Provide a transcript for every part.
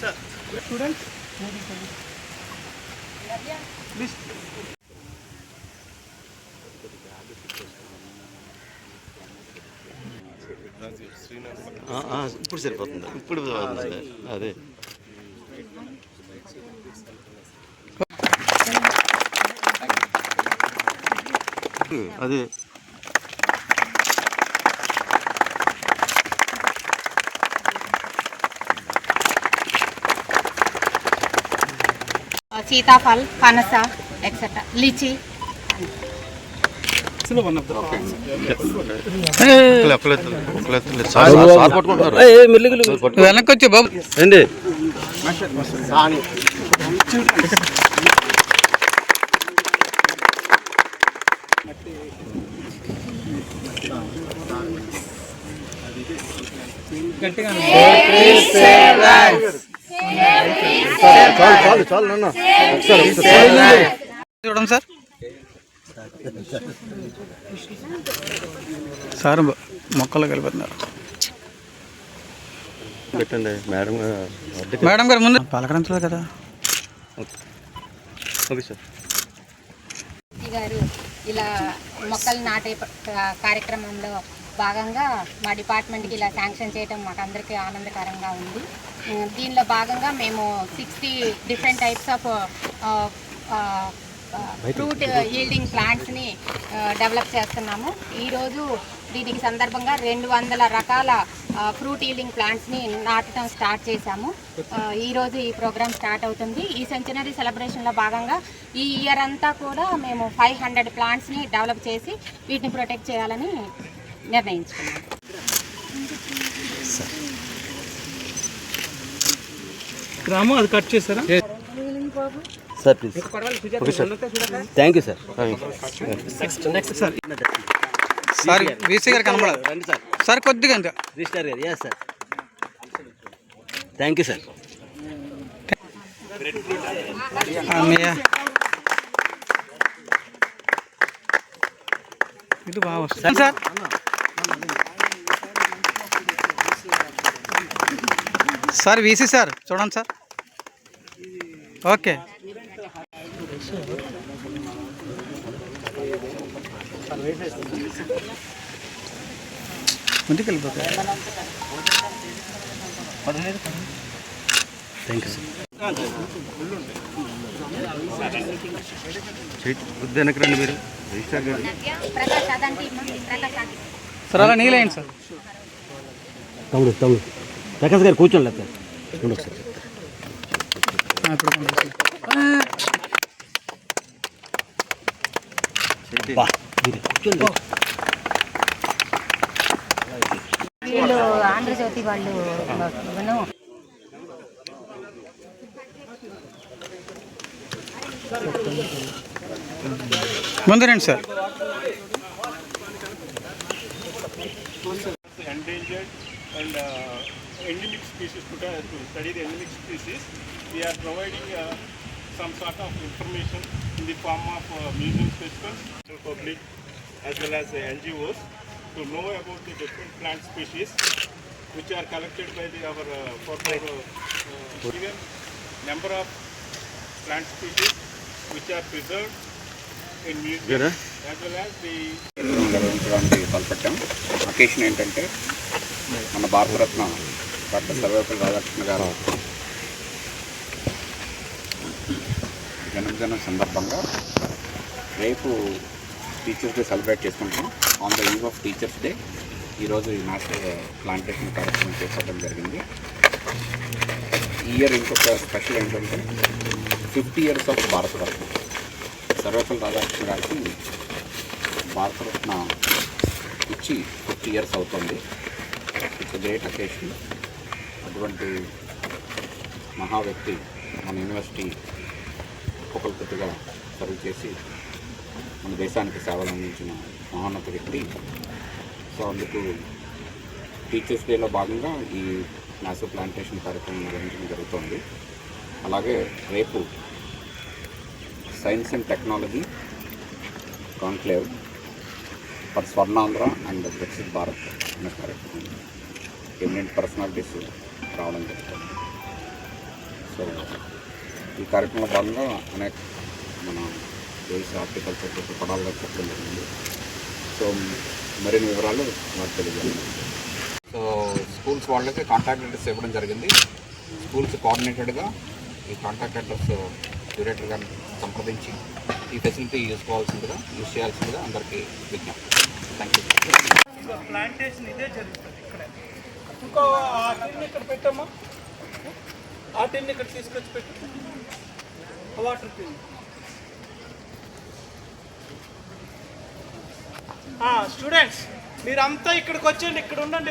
Sir, students, please. ఇప్పుడు సరిపోతుంది. ఇప్పుడు అదే అదే सीताफल, पनस, एक्सेट्रा, लीची। వెనకొచ్చి బాబు రండి. గట్టిగా చాలు నాన్న చూడండి సార్. సార్ మొక్కలు కలిపిస్తున్నారు. పెట్టండి మేడం మేడం గారు ముందు పలకరించలేదు కదా. Okay sir. గారు ఇలా మొక్కలు నాటే కార్యక్రమంలో భాగంగా మా డిపార్ట్మెంట్కి ఇలా శాంక్షన్ చేయడం మాకు అందరికీ ఆనందకరంగా ఉంది. దీనిలో భాగంగా మేము 60 different types of fruit yielding ప్లాంట్స్ని డెవలప్ చేస్తున్నాము. ఈరోజు దీనికి సందర్భంగా 200 రకాల ఫ్రూట్ ఈల్డింగ్ ప్లాంట్స్ని నాటడం స్టార్ట్ చేశాము. ఈరోజు ఈ ప్రోగ్రామ్ స్టార్ట్ అవుతుంది. ఈ సెంచనరీ సెలబ్రేషన్లో భాగంగా ఈ ఇయర్ అంతా కూడా మేము 500 ప్లాంట్స్ని డెవలప్ చేసి వీటిని ప్రొటెక్ట్ చేయాలని నిర్ణయించుకున్నాము. గ్రామం అది కట్ చేస్తారా sir? Please. Okay sir, thank you sir. Next sir. Sir VC గారు కనబడాలి. రండి సార్. సార్ కొద్దిగా ఇంకా రిజిస్టర్ గారు. Yeah sir, thank you sir. ఇది బాగా వస్తుంది సార్. సార్ వీసీ సార్ చూడండి సార్. ఓకే ముందుకు వెళ్ళిపోతాయి. Thank you sir. వెనక్కి రండి మీరు. రిజిస్టర్ గారు సార్ అలా నీళ్ళేయండి సార్. తమ్ముడు ప్రకాష్ గారు కూర్చోండి సార్. ఒకసారి వీళ్ళు ఆంధ్రజ్యోతి వాళ్ళు ముందు రండి sir. Endangered and endemic species to study the endemic species. We are providing some sort of information in the form of museum specimens to public as well as NGOs to know about the different plant species which are collected by our given number of plant species which are preserved in museums as well as the నిర్వహించడానికి తలపెట్టాం. Occasion ఏంటంటే మన Bharat Ratna doctor Sarvepalli Radhakrishna గారు జన్మదినం సందర్భంగా రేపు teachers day celebrate చేసుకుంటాం. On the eve of teachers day ఈరోజు ఈ నేషనల్ ప్లాంటేషన్ కార్యక్రమం చేపట్టడం జరిగింది. ఈ ఇయర్ ఇంకొక స్పెషల్ ఏంటంటే 50 years ఆఫ్ భారతరత్న. సర్వేపల్లి రాధాకృష్ణ గారికి భారతరత్న ఇచ్చి 50 years అవుతుంది. It's great occasion. అటువంటి మహా వ్యక్తి మన యూనివర్సిటీ ఉపకులపతిగా సర్వ్ చేసి మన దేశానికి సేవలు అందించిన మహోన్నత వ్యక్తి. సో అందుకు టీచర్స్ డేలో భాగంగా ఈ మ్యాసివ్ ప్లాంటేషన్ కార్యక్రమం నిర్వహించడం జరుగుతుంది. అలాగే రేపు science and technology conclave for Swarnandhra and Viksit Bharat అనే కార్యక్రమం ఎమినెంట్ పర్సనాలిటీస్ రావడం జరుగుతుంది. సో ఈ కార్యక్రమంలో భాగంగా అనేక మన దేశ హార్టికల్చర్ పడాలుగా చెప్పడం జరిగింది. సో మరిన్ని వివరాలు మాకు తెలియజేయండి. సో స్కూల్స్ వాళ్ళకి కాంటాక్ట్ అడ్రస్ ఇవ్వడం జరిగింది. స్కూల్స్ కోఆర్డినేటెడ్గా ఈ కాంటాక్ట్ అడ్రస్ క్యూరేటర్ గారిని సంప్రదించి ఈ ఫెసిలిటీ యూజ్ చేయాల్సిందిగా అందరికీ విజ్ఞప్తి. Thank you. ప్లాంటేషన్ ఇదే జరుగుతుంది ఇక్కడ. ఇంకో ఆ టిన్ ఇక్కడ పెట్టమ్మా, ఆ టిన్ ఇక్కడ తీసుకొచ్చి పెట్టు, వాటర్ టిన్. స్టూడెంట్స్ మీరంతా ఇక్కడికి వచ్చేయండి, ఇక్కడ ఉండండి,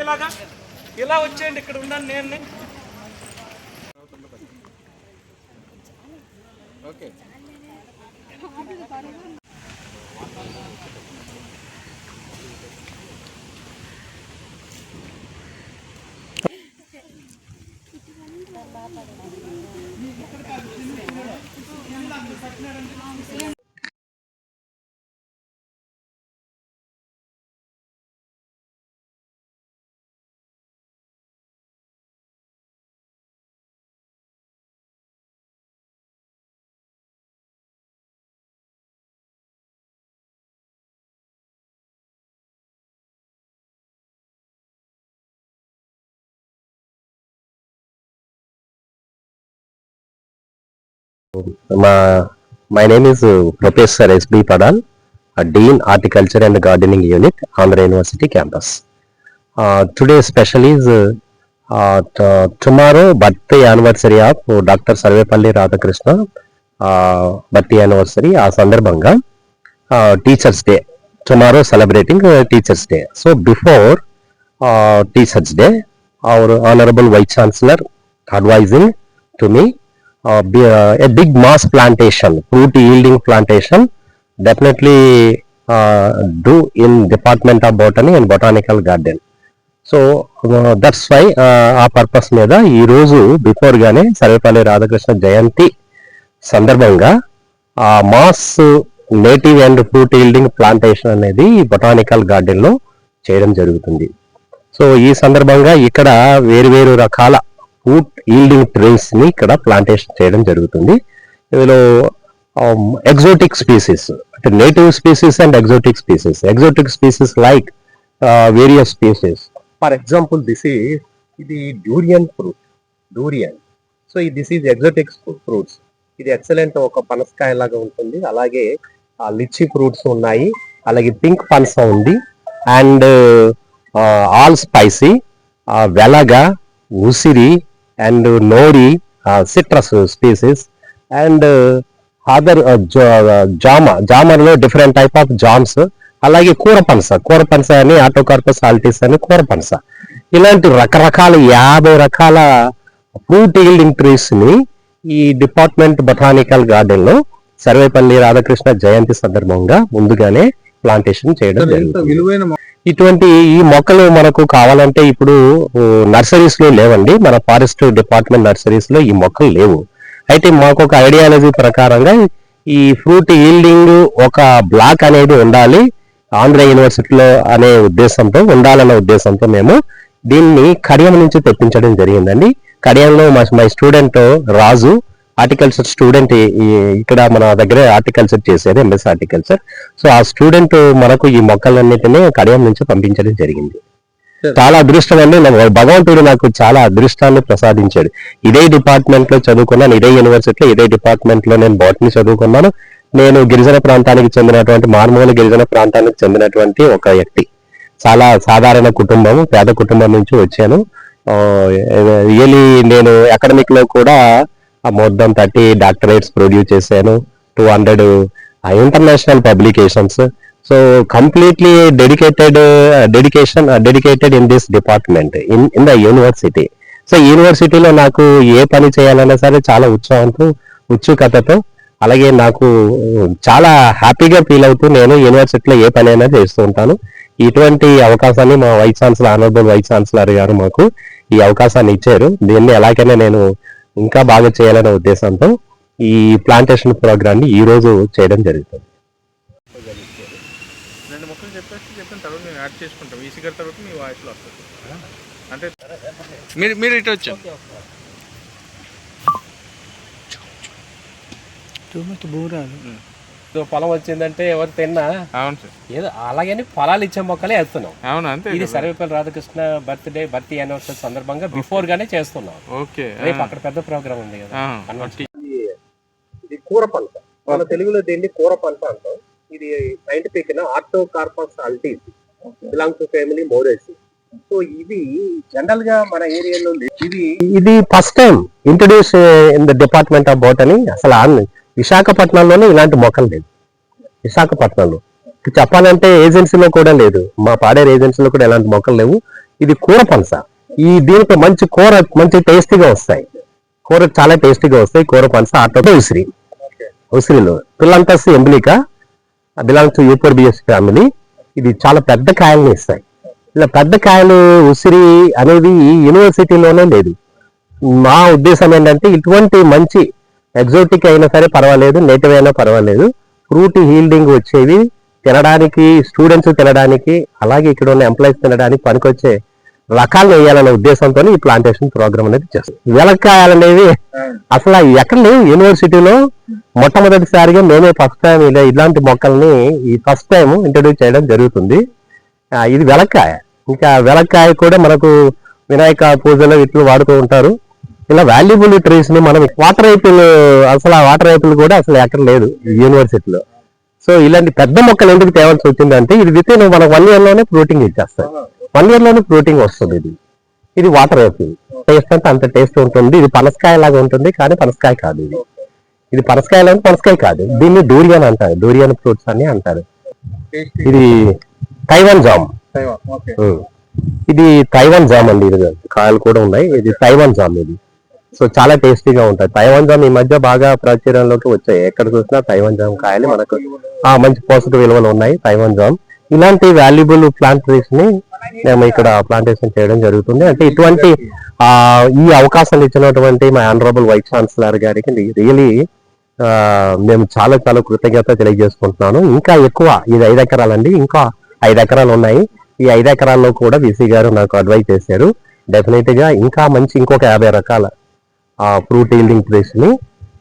ఇలా వచ్చేయండి, ఇక్కడ ఉండండి. నేను okay. My name is Professor S.B. Padal, Dean Horticulture and Gardening Unit, Andhra University campus. Today special is tomorrow birthday anniversary of Dr. Sarvepalli Radhakrishna birthday anniversary. ఆ సందర్భంగా Teachers Day. Tomorrow celebrating Teachers Day. So before Teachers Day, our Honorable Vice Chancellor advising to me a big mass plantation, fruit yielding plantation, definitely do in Department of Botany and Botanical Garden. So that's why ఆ purpose మీద ఈ రోజు before గానే సర్వేపల్లి రాధాకృష్ణ జయంతి సందర్భంగా mass native and fruit yielding plantation అనేది botanical garden లో చేయడం జరుగుతుంది. సో ఈ సందర్భంగా ఇక్కడ వేరు రకాల ఫ్రూట్ ఈల్డింగ్ ట్రీస్ ని ఇక్కడ ప్లాంటేషన్ చేయడం జరుగుతుంది. ఇందులో ఎగ్జోటిక్ స్పీసీస్ అంటే native species and exotic species like various species. For example ఇది durian fruit. So this is exotic fruits. ఇది ఎక్సలెంట్ ఒక పనసకాయ లాగా ఉంటుంది. అలాగే లిచ్చి ఫ్రూట్స్ ఉన్నాయి, అలాగే పింక్ పనస ఉంది, అండ్ ఆల్ స్పైసీ, వెలగా, ఉసిరి అండ్ నోరి, సిట్రస్ స్పీసీస్, అండ్ అదర్ జామర్లో డిఫరెంట్ టైప్ ఆఫ్ జామ్స్, అలాగే కూర పనస అని, ఆటోకార్పస్ ఆల్టిస్ అని కూర పనస, ఇలాంటి రకరకాల 50 రకాల ఫ్రూట్ ఈల్డింగ్ ట్రీస్ ని ఈ డిపార్ట్మెంట్ బొటానికల్ గార్డెన్ లో సర్వేపల్లి రాధాకృష్ణ జయంతి సందర్భంగా ముందుగానే ప్లాంటేషన్ చేయడం జరుగుతుంది. ఇటువంటి ఈ మొక్కలు మనకు కావాలంటే ఇప్పుడు నర్సరీస్ లో లేవండి, మన ఫారెస్ట్ డిపార్ట్మెంట్ నర్సరీస్ లో ఈ మొక్కలు లేవు. అయితే మాకు ఒక ఐడియాలజీ ప్రకారంగా ఈ ఫ్రూట్ ఈల్డింగ్ ఒక బ్లాక్ అనేది ఉండాలి ఆంధ్ర యూనివర్సిటీలో అనే ఉద్దేశంతో, ఉండాలన్న ఉద్దేశంతో మేము దీన్ని కడియం నుంచి తెప్పించడం జరిగిందండి. కడియంలో my student Raju, horticulture student, ఇక్కడ మన దగ్గర హార్టికల్చర్ చేసేది, ఎంఎస్ హార్టికల్చర్. సో ఆ స్టూడెంట్ మనకు ఈ మొక్కలన్నిటినీ కడియం నుంచి పంపించడం జరిగింది. చాలా అదృష్టం అండి, భగవంతుడు నాకు చాలా అదృష్టాన్ని ప్రసాదించాడు. ఇదే డిపార్ట్మెంట్ లో చదువుకున్నాను, ఇదే యూనివర్సిటీలో ఇదే డిపార్ట్మెంట్ లో నేను బాటనీ చదువుకున్నాను. నేను గిరిజన ప్రాంతానికి చెందినటువంటి, మారుమూల గిరిజన ప్రాంతానికి చెందినటువంటి ఒక వ్యక్తి. చాలా సాధారణ కుటుంబం, పేద కుటుంబం నుంచి వచ్చాను. రియలీ నేను అకాడమిక్ లో కూడా మోర్ దెన్ 30 డాక్టరేట్స్ ప్రొడ్యూస్ చేశాను, 200 international publications. So completely dedicated in this department in the university. So యూనివర్సిటీలో నాకు ఏ పని చేయాలన్నా సరే చాలా ఉత్సాహంతో, ఉత్సుకతతో అలాగే నాకు చాలా హ్యాపీగా ఫీల్ అవుతూ నేను యూనివర్సిటీలో ఏ పని అయినా చేస్తూ ఉంటాను. ఇటువంటి అవకాశాన్ని మా vice chancellor, honourable vice chancellor గారు మాకు ఈ అవకాశాన్ని ఇచ్చారు. దీన్ని ఎలాగైనా నేను ఇంకా బాగా చేయాలనే ఉద్దేశంతో ఈ ప్లాంటేషన్ ప్రోగ్రామ్ని ఈ రోజు చేయడం జరుగుతుంది. 2 మొక్కలు చెప్పిన తర్వాత మేము యాడ్ చేసుకుంటాం. ఈసీ గారి తర్వాత మీ వాయిస్లో వస్తుంది. అంటే మీరు ఇటు వచ్చాం. పొలం వచ్చిందంటే ఎవరు తిన్నా అవును సార్, ఏదో అలాగని పొలాలు ఇచ్చే మొక్కలే వేస్తున్నాం. అవును అంతే. ఇది సర్వేపల్లి రాధాకృష్ణ బర్త్డే యానివర్సరీ సందర్భంగా బిఫోర్ గానే చేస్తున్నాం. ఓకే, రేపు అక్కడ పెద్ద ప్రోగ్రామ్ ఉంది కదా. ఇది కూర పంట, మన తెలుగులో దీన్ని కూర పంట అంటాం. ఇది scientific artocarpus altilis, belong to family Moraceae. So ఇది జనరల్ గా మన ఏరియాలో ఇది first time introduce in the department of botany. అసలు విశాఖపట్నంలోనే ఇలాంటి మొక్కలు లేదు. విశాఖపట్నంలో చెప్పాలంటే ఏజెన్సీలో కూడా లేదు, మా పాడేరు ఏజెన్సీలో కూడా ఇలాంటి మొక్కలు లేవు. ఇది కూర పనస. దీంట్లో మంచి కూర, మంచి టేస్టీగా వస్తాయి. కూర చాలా టేస్టీగా వస్తాయి. కూర పనస ఆటో ఉసిరి, ఉసిరిలో పిల్లంతస్ ఎంబ్లికా బిలాంగ్ టు యూపర్బియస్ ఫ్యామిలీ. ఇది చాలా పెద్ద కాయల్ని ఇస్తాయి. ఇలా పెద్ద కాయలు ఉసిరి అనేది యూనివర్సిటీలోనే లేదు. మా ఉద్దేశం ఏంటంటే ఇటువంటి మంచి ఎగ్జోటిక్ అయినా సరే పర్వాలేదు, నేటివ్ అయినా పర్వాలేదు, ఫ్రూట్ హీల్డింగ్ వచ్చేవి తినడానికి, స్టూడెంట్స్ తినడానికి, అలాగే ఇక్కడ ఉన్న ఎంప్లాయీస్ తినడానికి పనికొచ్చే రకాలు వేయాలనే ఉద్దేశంతో ఈ ప్లాంటేషన్ ప్రోగ్రామ్ అనేది చేస్తాం. వెలక్కాయలనేవి అసలు ఎక్కడ లేవు యూనివర్సిటీలో. మొట్టమొదటిసారిగా మేమే ఫస్ట్ టైం ఇలాంటి మొక్కల్ని ఈ ఫస్ట్ టైం ఇంట్రడ్యూస్ చేయడం జరుగుతుంది. ఇది వెలక్కాయ. ఇంకా వెలక్కాయ కూడా మనకు వినాయక పూజలో ఇట్లు వాడుతూ ఉంటారు. ఇలా వాల్యుబుల్ ట్రీస్ ని మనం వాటర్ ఐపిల్, అసలు ఆ వాటర్ ఐపిల్ కూడా అసలు ఎక్కడ లేదు యూనివర్సిటీలో. సో ఇలాంటి పెద్ద మొక్కలు ఎందుకు తేవాల్సి వచ్చిందంటే ఇది విత్ ఇన్ మనకు 1 year లోనే ఫ్రూటింగ్ ఇచ్చేస్తాయి. 1 year లోనే ఫ్రూటింగ్ వస్తుంది. ఇది వాటర్ ఐపిల్. టేస్ట్ అంటే అంత టేస్ట్ ఉంటుంది. ఇది పనసకాయ లాగా ఉంటుంది కానీ పనసకాయ కాదు. ఇది పనసకాయ లాగా పనసకాయ కాదు. దీన్ని డూరియన్ అంటారు, డూరియన్ ఫ్రూట్స్ అని అంటారు. ఇది తైవాన్ జామ్. ఇది తైవాన్ జామ్ అండి. ఇది కాయలు కూడా ఉన్నాయి. ఇది తైవాన్ జామ్. ఇది సో చాలా టేస్టీగా ఉంటుంది. తైవాన్ జామ్ ఈ మధ్య బాగా ప్రాచుర్యంలోకి వచ్చాయి. ఎక్కడ చూసినా తైవాన్ జామ్ కాయలు మనకు మంచి పోషక విలువలు ఉన్నాయి. తైవాన్ జామ్ ఇలాంటి వాల్యుబుల్ ప్లాంట్ ట్రీస్ ని మేము ఇక్కడ ప్లాంటేషన్ చేయడం జరుగుతుంది. అంటే ఇటువంటి ఈ అవకాశాలు ఇచ్చినటువంటి మా ఆనరబుల్ వైస్ ఛాన్సలర్ గారికి రియలీ మేము చాలా చాలా కృతజ్ఞత తెలియజేసుకుంటున్నాను. ఇంకా ఎక్కువ, ఇది 5 ఎకరాలండి, ఇంకా 5 ఎకరాలు ఉన్నాయి. ఈ 5 ఎకరాల్లో కూడా వీసీ గారు నాకు అడ్వైజ్ చేశారు. డెఫినెట్ గా ఇంకా మంచి ఇంకొక 50 రకాల ఫ్రూట్ హీల్డింగ్ ట్రీస్ ని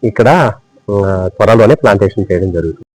ఇక్కడ త్వరలోనే ప్లాంటేషన్ చేయడం జరుగుతుంది.